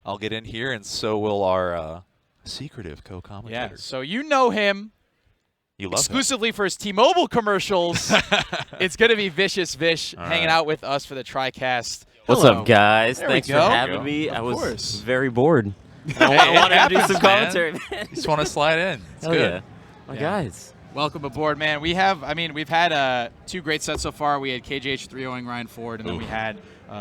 I'll get in here, and so will our secretive co-commentator. Yeah, so you know him. You love exclusively for his T-Mobile commercials. It's going to be Vicious Vish hanging out with us for the TriCast. What's up, guys? There Thanks for having me. I was very bored. I wanted to do some commentary, man. You just want to slide in. It's Hell good. Yeah. My guys. Welcome aboard, man. We've had 2 great sets so far. We had KJH 3-0ing Ryan Ford, and then we had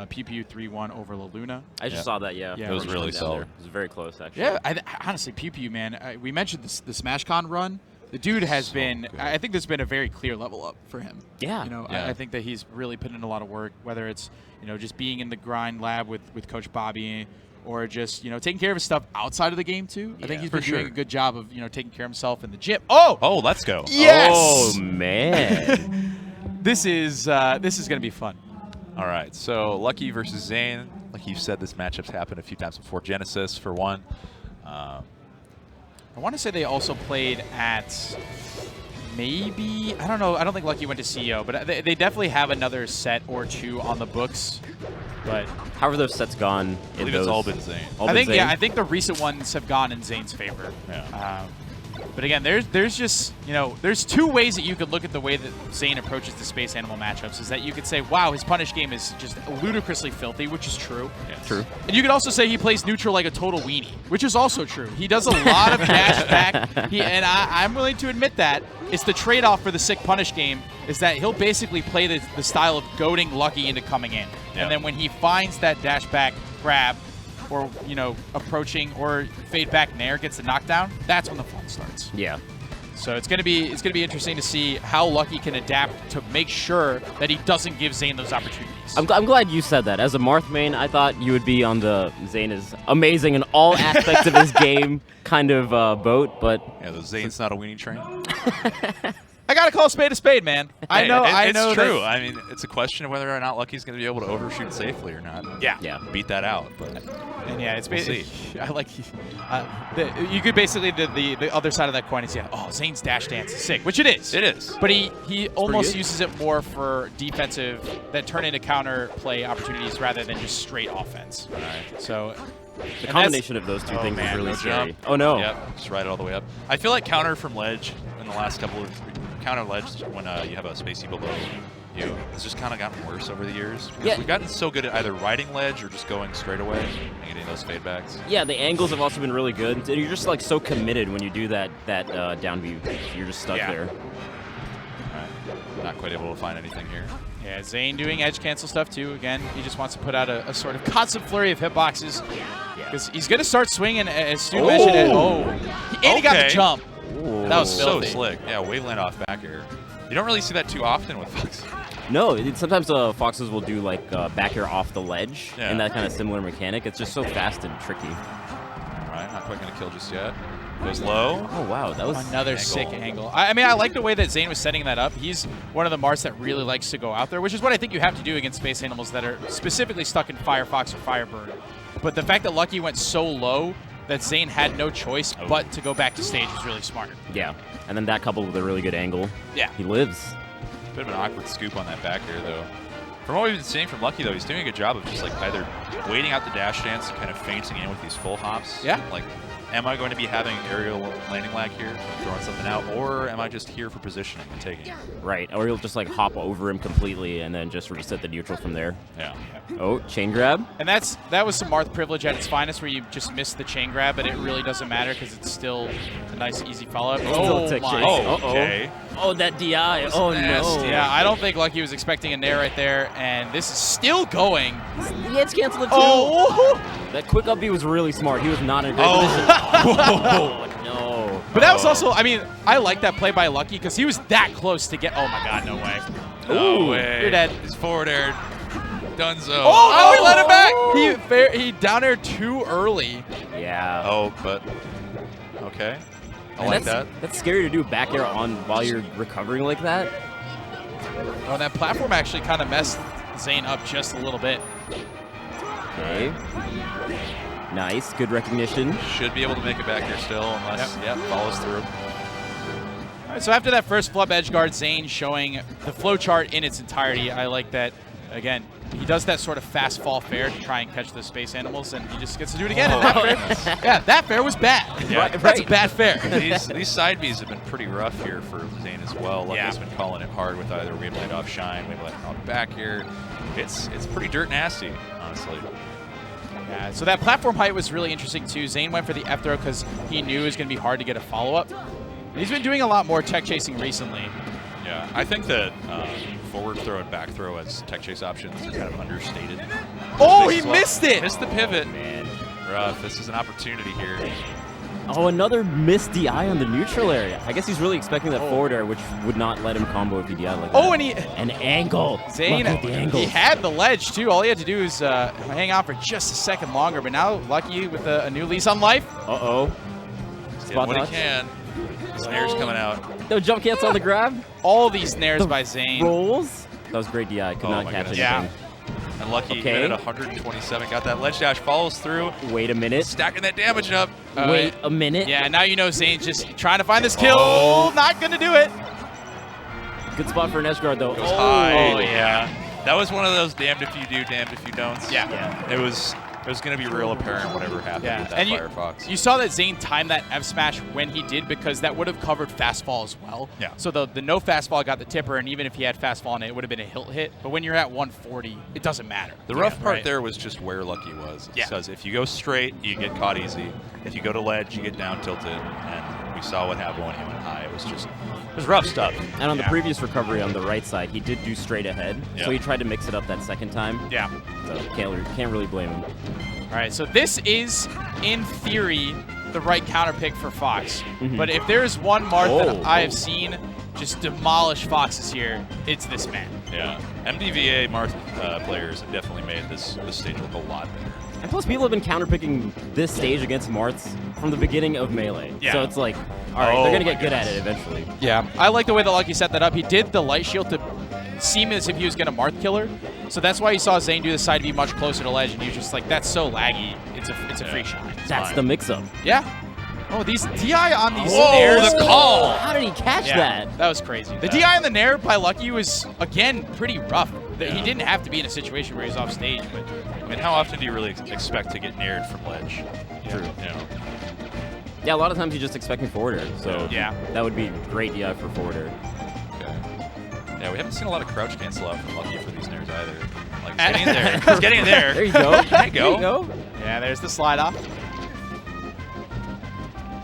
Pew Pew 3-1 over La Luna. I just saw that, yeah. It was really solid. It was very close, actually. Yeah, honestly, Pew Pew, man. We mentioned the SmashCon run. The dude has been. Good. I think there's been a very clear level up for him. Yeah. I think that he's really put in a lot of work, whether it's just being in the grind lab with Coach Bobby, or just taking care of his stuff outside of the game too. I think he's been doing a good job of taking care of himself in the gym. Oh, let's go. Yes. Oh man. This is gonna be fun. All right, so Lucky versus Zain. Like you said, this matchup's happened a few times before. Genesis for one. I want to say they also played at maybe, I don't know, I don't think Lucky went to CEO, but they definitely have another set or 2 on the books. But how are those sets gone? I believe it's all been Zain. I think the recent ones have gone in Zain's favor. Yeah. But again, there's just there's 2 ways that you could look at the way that Zain approaches the Space Animal matchups. Is that you could say, wow, his punish game is just ludicrously filthy, which is true. Yes. True. And you could also say he plays neutral like a total weenie, which is also true. He does a lot of dash back, and I'm willing to admit that. It's the trade-off for the sick punish game is that he'll basically play the style of goading Lucky into coming in. Yeah. And then when he finds that dash back grab, or approaching or fade back nair gets the knockdown, that's when the fun starts. Yeah. So it's gonna be interesting to see how Lucky can adapt to make sure that he doesn't give Zain those opportunities. I'm glad you said that. As a Marth main, I thought you would be on the Zain is amazing in all aspects of his game kind of boat, but the Zain's not a weenie train. I gotta call a spade, man. I know. It's true. I mean, it's a question of whether or not Lucky's going to be able to overshoot safely or not. Yeah. Beat that out. But it's we'll see. I like. You could basically the other side of that coin is Zain's dash dance is sick, which it is. It is. But he almost uses it more for defensive that turn into counter play opportunities rather than just straight offense. All right. So. The combination of those 2 things is really scary. Jump. Oh no. Yep. Just ride it all the way up. I feel like counter from ledge in the last couple of counter ledge when you have a spacey below you has just kind of gotten worse over the years. Yeah. We've gotten so good at either riding ledge or just going straight away and getting those fade backs. Yeah, the angles have also been really good. And you're just like so committed when you do that down view. You're just stuck there. All right. Not quite able to find anything here. Yeah, Zain doing edge cancel stuff too. Again, he just wants to put out a sort of constant flurry of hitboxes. Because he's going to start swinging, as Stu mentioned. And he got the jump. Ooh. That was so filthy. slick. Yeah, waveland off back air. You don't really see that too often with Fox. No, sometimes Foxes will do like back air off the ledge Yeah. and that kind of similar mechanic. It's just so fast and tricky. All right, not quite going to kill just yet. Goes low. Oh, wow. That was another sick angle. I mean, I like the way that Zain was setting that up. He's one of the Marths that really likes to go out there, which is what I think you have to do against space animals that are specifically stuck in Firefox or Firebird. But the fact that Lucky went so low that Zain had no choice but to go back to stage was really smart. Yeah, and then that coupled with a really good angle. Yeah. He lives. Bit of an awkward scoop on that back air, though. From what we've been seeing from Lucky, though, he's doing a good job of just like either waiting out the dash dance and kind of feinting in with these full hops. Yeah. Like, am I going to be having aerial landing lag here, throwing something out, or am I just here for positioning and taking it? Right, or he'll just like hop over him completely and then just reset the neutral from there. Yeah. Oh, chain grab. And that was some Marth privilege at its finest, where you just missed the chain grab, but it really doesn't matter because it's still a nice, easy follow-up. Okay. Oh, that DI. Oh, nasty. no. Yeah, I don't think Lucky was expecting a nair right there, and this is still going. The edge cancel it too. Oh! That quick up B was really smart. He was not in a great position. Oh, no. But that was also, I mean, I like that play by Lucky because he was that close to get. Oh my God, no way. No way. You're dead. He's forward aired. Dunzo. Oh, he let it back. He down aired too early. Yeah. Oh, but okay. I like that. That's scary to do back air on while you're recovering like that. Oh, that platform actually kind of messed Zain up just a little bit. Okay. Nice. Good recognition. Should be able to make it back here still unless, follows through. All right, so after that first flub edge guard, Zain showing the flow chart in its entirety. I like that. Again, he does that sort of fast fall fair to try and catch the space animals, and he just gets to do it again. And that fair, yeah, that fair was bad. Yeah. That's a bad fair. These side Bs have been pretty rough here for Zain as well. Lucky's been calling it hard with either Wave Light off Shine, Wave Light off back here. It's pretty dirt nasty, honestly. Yeah, so that platform height was really interesting too. Zain went for the F throw because he knew it was going to be hard to get a follow-up. He's been doing a lot more tech chasing recently. Yeah, I think that forward throw and back throw as tech chase options are kind of understated. Oh, he missed it! Missed the pivot. Man. Rough. This is an opportunity here. Oh, another missed DI on the neutral area. I guess he's really expecting that forward air, which would not let him combo if he DI like that. Oh, and an angle. Zain, Lucky with the angle. he had the ledge too. All he had to do is hang out for just a second longer. But now Lucky with a new lease on life. Uh-oh. Spot what he can. Snares coming out. No jump cancel on the grab. All these snares by Zain. Rolls. That was great DI. Could not catch anything. Yeah. And Lucky hit at 127. Got that ledge dash. Follows through. Wait a minute. Stacking that damage up. Wait a minute. Yeah, now you know Zane's just trying to find this kill. Not going to do it. Good spot for an edge guard, though. Goes high. Oh, yeah. That was one of those damned if you do, damned if you don't. Yeah. It was going to be real apparent whatever happened with that Firefox. You saw that Zain timed that F smash when he did because that would have covered fast fall as well. Yeah. So the no fast fall got the tipper, and even if he had fast fall on it, it would have been a hilt hit. But when you're at 140, it doesn't matter. The rough part there was just where Lucky was. It says if you go straight, you get caught easy. If you go to ledge, you get down tilted. And we saw what happened when he went high. It was rough stuff. And on the previous recovery on the right side, he did do straight ahead. So he tried to mix it up that second time. Yeah. So can't really blame him. All right, so this is, in theory, the right counter pick for Fox. But if there's one Marth that I have seen just demolish Foxes here, it's this man. Yeah. MDVA Marth players have definitely made this stage look a lot better. And plus, people have been counterpicking this stage against Marths from the beginning of Melee. Yeah. So it's like, all right, they're going to get good at it eventually. Yeah, I like the way that Lucky set that up. He did the light shield to seem as if he was going to Marth killer. So that's why you saw Zain do the side B much closer to ledge, and you're just like, that's so laggy. It's a free shot. That's the mix-up. Yeah. Oh, these DI on these Whoa, nairs. the call! How did he catch that? That was crazy. The DI on the nair by Lucky was, again, pretty rough. He didn't have to be in a situation where he's off stage, but I mean, how often do you really expect to get nared from ledge? True. You know. Yeah, a lot of times you're just expecting forward air. So that would be great DI for forward air. Okay. Yeah, we haven't seen a lot of crouch cancel out from Lucky for these nairs either. Like, he's getting in there. He's getting in there. There you go. There you go. There you go. Yeah, there's the slide off.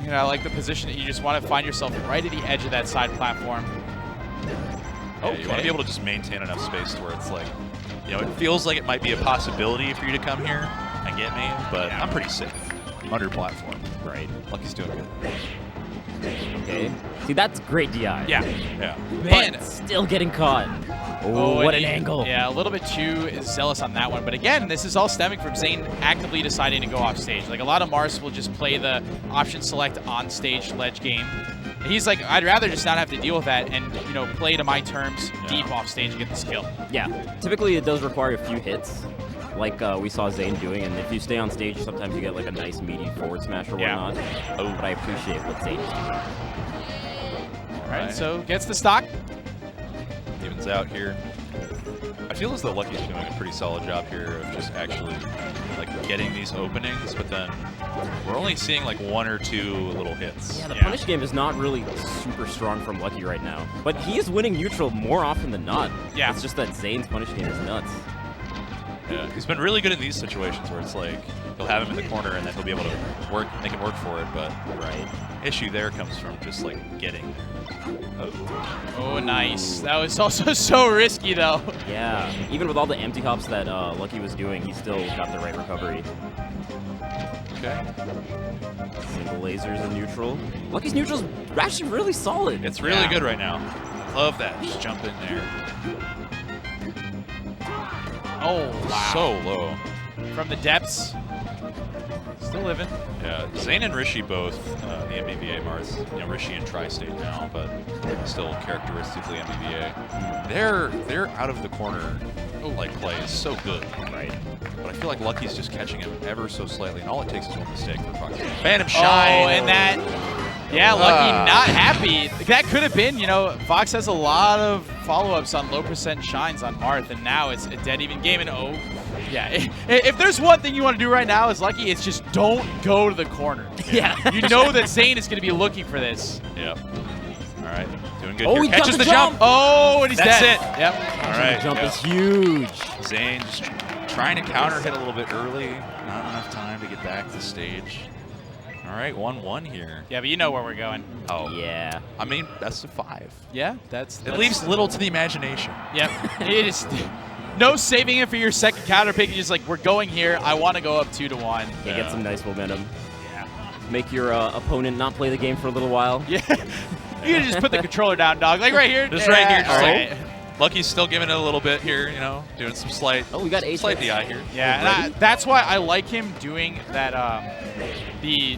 You know, I like the position that you just want to find yourself right at the edge of that side platform. Yeah, you want to be able to just maintain enough space to where it's like, you know, it feels like it might be a possibility for you to come here and get me, but I'm pretty safe under platform. Right. Lucky's doing good. Okay. See, that's great DI. Yeah. Man, but still getting caught. Oh, what an angle. Yeah, a little bit too zealous on that one. But again, this is all stemming from Zain actively deciding to go off stage. Like, a lot of Mars will just play the option select on stage ledge game. And he's like, I'd rather just not have to deal with that and, you know, play to my terms deep off stage and get the skill. Yeah. Typically, it does require a few hits, like we saw Zain doing, and if you stay on stage, sometimes you get like a nice meaty forward smash or whatnot. Oh, but I appreciate what Zain is doing. All right, so gets the stock. Evens out here. I feel as though Lucky's doing a pretty solid job here of just actually like getting these openings, but then we're only seeing like one or two little hits. Yeah, the punish game is not really super strong from Lucky right now, but he is winning neutral more often than not. Yeah. It's just that Zane's punish game is nuts. Yeah, he's been really good in these situations where it's like he'll have him in the corner and then he'll be able to make him work for it, but issue there comes from just like getting. Oh, nice. That was also so risky though. Yeah, even with all the empty hops that Lucky was doing, he still got the right recovery. Okay. Single lasers in neutral. Lucky's neutral's actually really solid. It's really good right now. Love that. Just jump in there. Oh, wow. So low. From the depths. Still living. Yeah, Zain and Rishi both, the MBVA Mars, you know, Rishi in Tri-State now, but still characteristically MBVA. They're out of the corner, like, play is so good. Right. But I feel like Lucky's just catching him ever so slightly, and all it takes is one mistake for Fox. Phantom Shine! Oh, and that Yeah, Lucky not happy. That could have been, you know, Fox has a lot of follow-ups on low percent shines on Marth, and now it's a dead even game. And yeah, if there's one thing you want to do right now as Lucky, it's just don't go to the corner. Yeah. You know that Zain is going to be looking for this. Yep. All right, doing good Oh, here. he Catches got the the jump. Oh, and he's That's dead. it. Yep. All right. The jump yeah. is huge. Zain just trying to counter hit a little bit early. Not enough time to get back to the stage. All right, 1-1 here. Yeah, but you know where we're going. Oh, Yeah. I mean, best of 5. Yeah, that's It leaves little to the imagination. Yep. It is no saving it for your second counter pick. You're just like, we're going here. I want to go up 2-1. Yeah, get some nice momentum. Yeah. Make your opponent not play the game for a little while. Yeah. You can just put the controller down, dog. Like right here. Just right here, just Alright. like Lucky's still giving it a little bit here, you know, doing some slight. Oh, we got 8 slight hits. DI here. Yeah, and that's why I like him doing that. The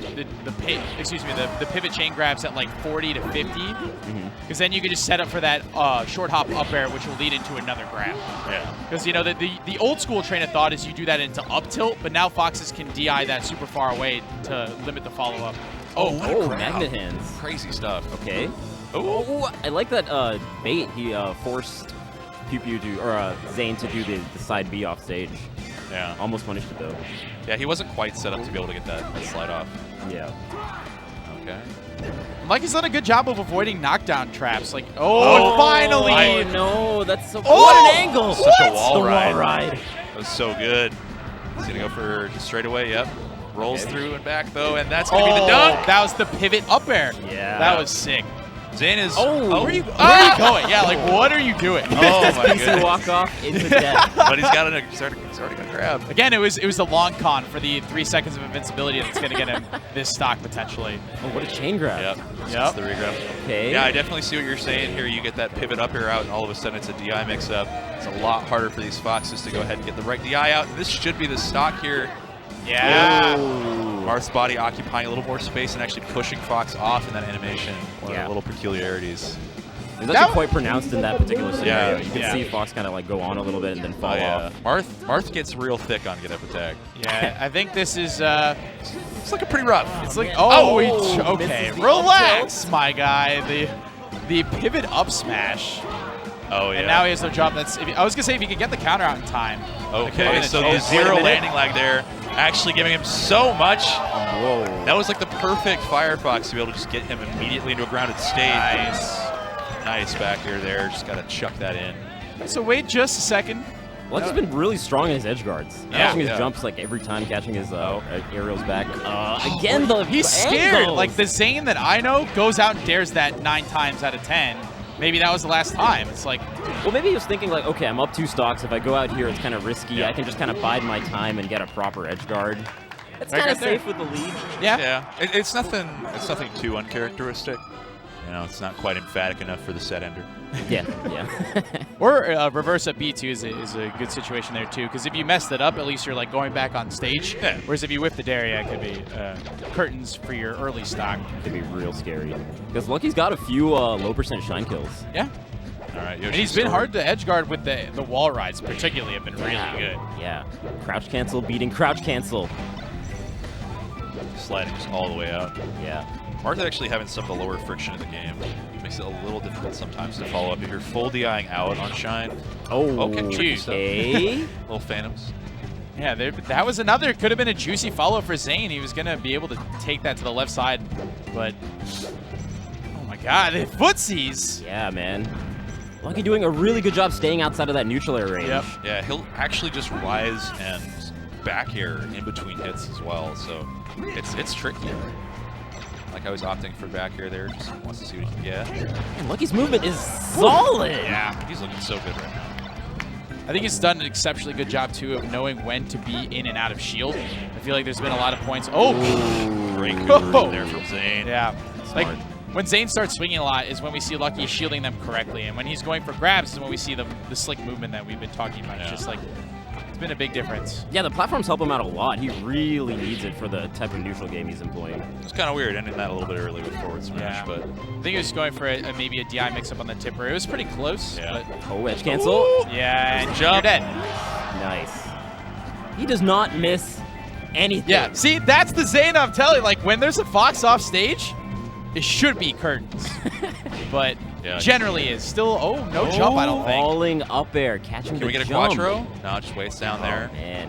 pivot chain grabs at like 40 to 50, because then you can just set up for that short hop up air, which will lead into another grab. Yeah. Because you know the old school train of thought is you do that into up tilt, but now Foxes can DI that super far away to limit the follow up. Oh, what a Oh, grab. magnet hands. Crazy stuff. Okay. Oh, Oh, I like that bait. He forced Pew Pew to, or Zain to do the side B off stage. yeah. Almost punished it though. Yeah, he wasn't quite set up to be able to get that slide off. Yeah. Okay. Lucky's done a good job of avoiding knockdown traps. Like, oh, finally! Oh no, that's so. Oh! What an angle! Such a What? wall The ride. wall ride. That was so good. He's gonna go for just straight away. Yep. Rolls Okay. through and back though, and that's gonna be the dunk. That was the pivot up air. Yeah. That was sick. Zain is. Oh. Where are you going? Yeah, like, what are you doing? Oh my PC goodness. walk off into death. But he's got he's already got a grab. Again, it was the long con for the 3 seconds of invincibility that's going to get him this stock potentially. Oh, what a chain grab. Yep. Yep. That's the regrab. Okay. Yeah, I definitely see what you're saying here. You get that pivot up air out, and all of a sudden it's a DI mix-up. It's a lot harder for these Foxes to go ahead and get the right DI out. This should be the stock here. Yeah. Ooh. Marth's body occupying a little more space and actually pushing Fox off in that animation. One of Yeah. the little peculiarities. It's actually quite pronounced in that particular scenario. Yeah. You can Yeah. see Fox kind of like go on a little bit and then fall off. Marth gets real thick on get up attack. Yeah, I think this is, It's looking pretty rough. it's like, Oh, okay, misses the relax, my guy. The pivot up smash. Oh, yeah. And now he has no jump. I was going to say, if he could get the counter out in time. Okay, so the Wait a zero minute. landing lag there actually giving him so much. Whoa. That was like the perfect Firefox to be able to just get him immediately into a grounded state. Nice. Nice back here there. Just got to chuck that in. So wait just a second. Lucky's been really strong in his edge guards. Yeah. Catching his Yeah. jumps like every time, catching his aerials back. Again, the He's scared. angles. Like the Zain that I know goes out and dares that 9 times out of 10. Maybe that was the last time. It's like, Well, maybe he was thinking like, okay, I'm up 2 stocks. If I go out here, it's kind of risky. Yeah. I can just kind of bide my time and get a proper edge guard. It's Right kind of there. safe with the lead. yeah. Yeah, it's nothing. It's nothing too uncharacteristic. You know, it's not quite emphatic enough for the set ender. Yeah, yeah. Or reverse up B2 is a good situation there too, because if you messed it up, at least you're like going back on stage. Yeah. Whereas if you whiff the dare, yeah, it could be curtains for your early stock. Could be real scary. Because Lucky's got a few low percent shine kills. Yeah. All right, And he's been hard to edge guard with the wall rides, particularly have been really good. Yeah. Crouch cancel, beating crouch cancel. sliding just all the way out. Yeah. Marth actually having some of the lower friction in the game. Makes it a little difficult sometimes to follow up if you're full DIing out on Shine. Oh, Okay, tricky stuff. okay. Little phantoms. Yeah, that was another, could have been a juicy follow for Zain. He was going to be able to take that to the left side, but oh my god, the footsies. Yeah, man. Lucky doing a really good job staying outside of that neutral air range. Yep. Yeah, he'll actually just rise and back air in between hits as well, so it's tricky. Like I was opting for back air there, just wants to see what he can get. And Lucky's movement is solid. Yeah, he's looking so good right now. I think he's done an exceptionally good job, too, of knowing when to be in and out of shield. I feel like there's been a lot of points. Oh! Great Whoa. conversion there from Zain. Yeah. Like, Smart. when Zain starts swinging a lot is when we see Lucky shielding them correctly. And when he's going for grabs is when we see the slick movement that we've been talking about. It's Yeah. just like, it's been a big difference. Yeah, the platforms help him out a lot. He really needs it for the type of neutral game he's employing. It's kind of weird ending that a little bit early with forward smash, Yeah. but I think he was going for maybe a DI mix-up on the tipper. It was pretty close. Yeah. But Oh, edge cancel. Ooh, yeah, and Jump. you're dead. Nice. He does not miss anything. Yeah, see, that's the Zain I'm telling you. Like, when there's a Fox off stage, it should be curtains, but Yeah. generally is. Still, no jump, I don't think. Falling up air, catching the Can we get a jump. quattro? No, just waits down there. Man.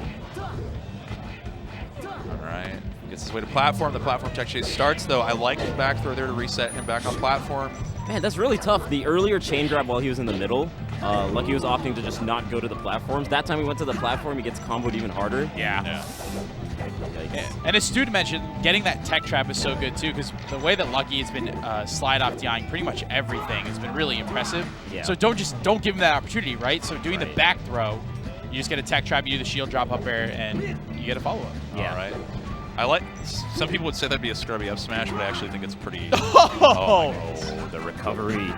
All right. Gets his way to platform. The platform tech chase starts, though. I like the back throw there to reset him back on platform. Man, that's really tough. The earlier chain grab while he was in the middle, Lucky was opting to just not go to the platforms. That time he went to the platform, he gets comboed even harder. Yeah. Yikes. And as Stu mentioned, getting that tech trap is so good too, because the way that Lucky has been slide off DIing pretty much everything has been really impressive. Yeah. So don't give him that opportunity, right? So doing the back throw, you just get a tech trap, you do the shield drop up air, and you get a follow up. Yeah. All right. I like. Some people would say that'd be a scrubby up smash, but I actually think it's pretty. Oh, The recovery.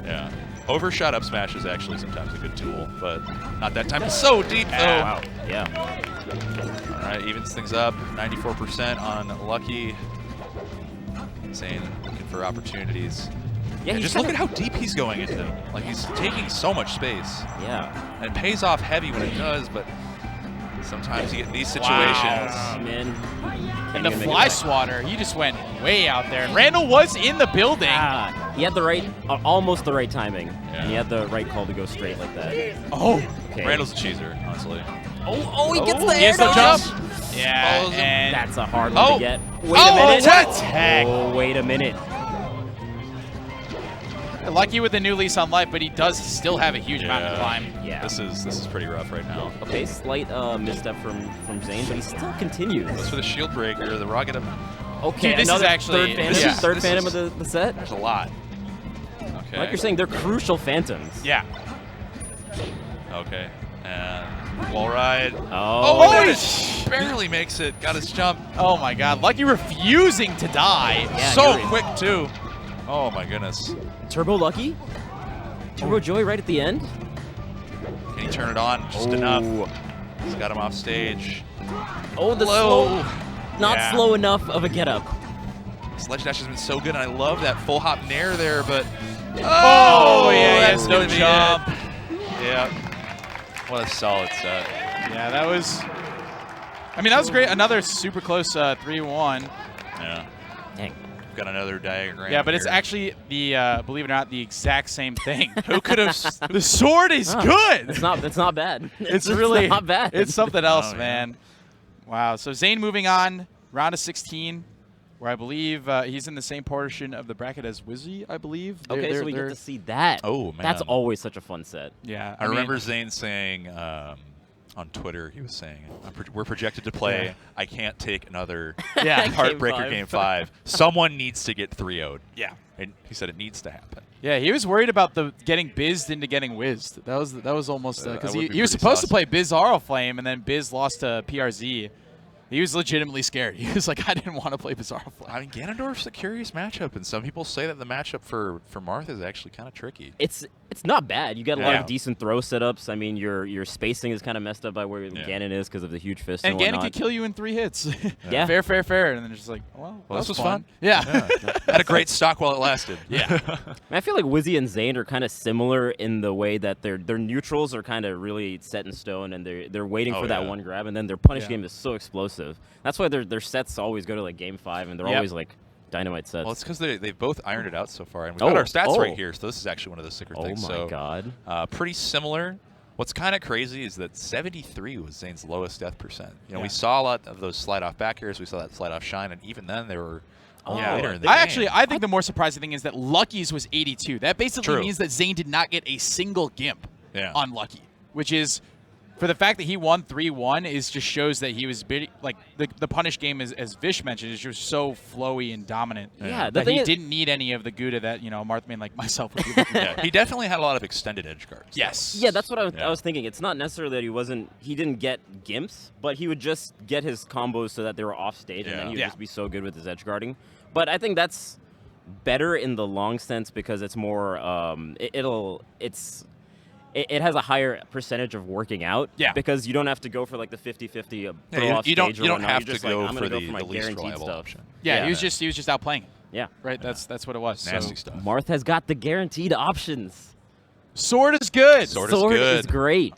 Yeah. Overshot up smash is actually sometimes a good tool, but not that time. It's so deep, though. Wow. Yeah. All right, evens things up. 94% on Lucky. Zain looking for opportunities. Yeah, And he's just look kinda- at how deep he's going into. Like, he's taking so much space. Yeah. And it pays off heavy when it does, but sometimes you get in these situations. Man. and the fly swatter, he just went way out there. And Randall was in the building. He had the right, almost the right timing. Yeah. And he had the right call to go straight like that. Oh, Okay. Randall's a cheeser, honestly. He gets the he air has the dodge. jump. Yeah, Follows him. and That's a hard one Oh. to get. Wait Oh, a minute. what heck? Oh, wait a minute. Lucky with the new lease on life, but he does still have a huge amount to climb. Yeah. This is pretty rough right now. Okay, slight misstep from Zain, but he still continues. Goes for the shield breaker. The rocket up. Okay, Dude, this is another actually- third phantom, this is- third this phantom is- of the set. There's a lot. Okay. Like you're saying, they're crucial phantoms. Yeah. Okay. And wall ride. Oh, and he it barely makes it. Got his jump. Oh my God, Lucky refusing to die. Yeah, So you're right. quick, too. Oh, my goodness. Turbo Lucky? Turbo Joy right at the end? Can he turn it on just enough? He's got him off stage. Oh, the Low. slow. Not Yeah. slow enough of a get up. Sledge dash has been so good, and I love that full hop nair there, but Oh, yeah, he that's has no gonna be jump. it. Yeah. What a solid set. Yeah, that was. I mean, that was great. Another super close 3-1. Yeah. Dang. Got another diagram. Yeah, but it's here. actually the believe it or not, the exact same thing. Who could have? The sword is good. It's not bad. It's really not bad. It's something else, Oh, yeah. man. Wow. So Zain moving on, round of 16, where I believe he's in the same portion of the bracket as Wizzy, I believe. Okay, so we get to see that. Oh, man. That's always such a fun set. Yeah, I remember Zain saying on Twitter, he was saying, we're projected to play. Yeah. I can't take another Yeah. heartbreaker Game game 5. Someone needs to get 3-0'd. Yeah. And he said it needs to happen. Yeah, he was worried about the getting bizzed into getting whizzed. That was almost That because would be he was pretty supposed to sus. play Biz Aurel Flame, and then Biz lost to PRZ. He was legitimately scared. He was like, I didn't want to play Bizarro Flame. I mean, Ganondorf's a curious matchup, and some people say that the matchup for Marth is actually kind of tricky. It's not bad. You got a lot Yeah. of decent throw setups. I mean, your spacing is kind of messed up by where Ganon is because of the huge fist And and Ganon whatnot. could kill you in 3 hits. Yeah. Fair. And then it's just like, well This that was fun. Yeah. Had a great stock while it lasted. Yeah. I feel like Wizzy and Zain are kind of similar in the way that their neutrals are kind of really set in stone, and they're waiting Oh, for that yeah. one grab, and then their punish Yeah. game is so explosive. That's why their sets always go to like game 5, and they're Yep. always like dynamite sets. Well, it's because they've both ironed it out so far, and we've Oh, got our stats oh. right here, so this is actually one of the sicker oh things. my So, god. pretty similar. What's kind of crazy is that 73 was Zane's lowest death percent. You know, Yeah. we saw a lot of those slide off back airs. We saw that slide off shine, and even then they were Yeah. later in the I game. think the more surprising thing is that Lucky's was 82. That basically True. means that Zayn did not get a single gimp Yeah. on Lucky, which is, for the fact that he won 3-1, is just shows that he was like the punish game, as Vish mentioned, is just so flowy and dominant. Yeah, the that thing he is- didn't need any of the Gouda that Marthman like myself would be looking at. Yeah, he definitely had a lot of extended edge guards. Yes. Yeah, that's what I Yeah. was thinking. It's not necessarily that he didn't get gimps, but he would just get his combos so that they were off stage, and then Yeah. he would Yeah. just be so good with his edge guarding. But I think that's better in the long sense because it's more it has a higher percentage of working out. Yeah. Because you don't have to go for like the 50-50 throw off you stage don't or you don't whatnot. have You're to just like, go I'm for gonna go the for my least guaranteed reliable stuff. option. Yeah, Yeah. he was just outplaying. Yeah. Right. That's what it was. Nasty So. stuff. Marth has got the guaranteed options. Sword is good. Sword is good. Is great.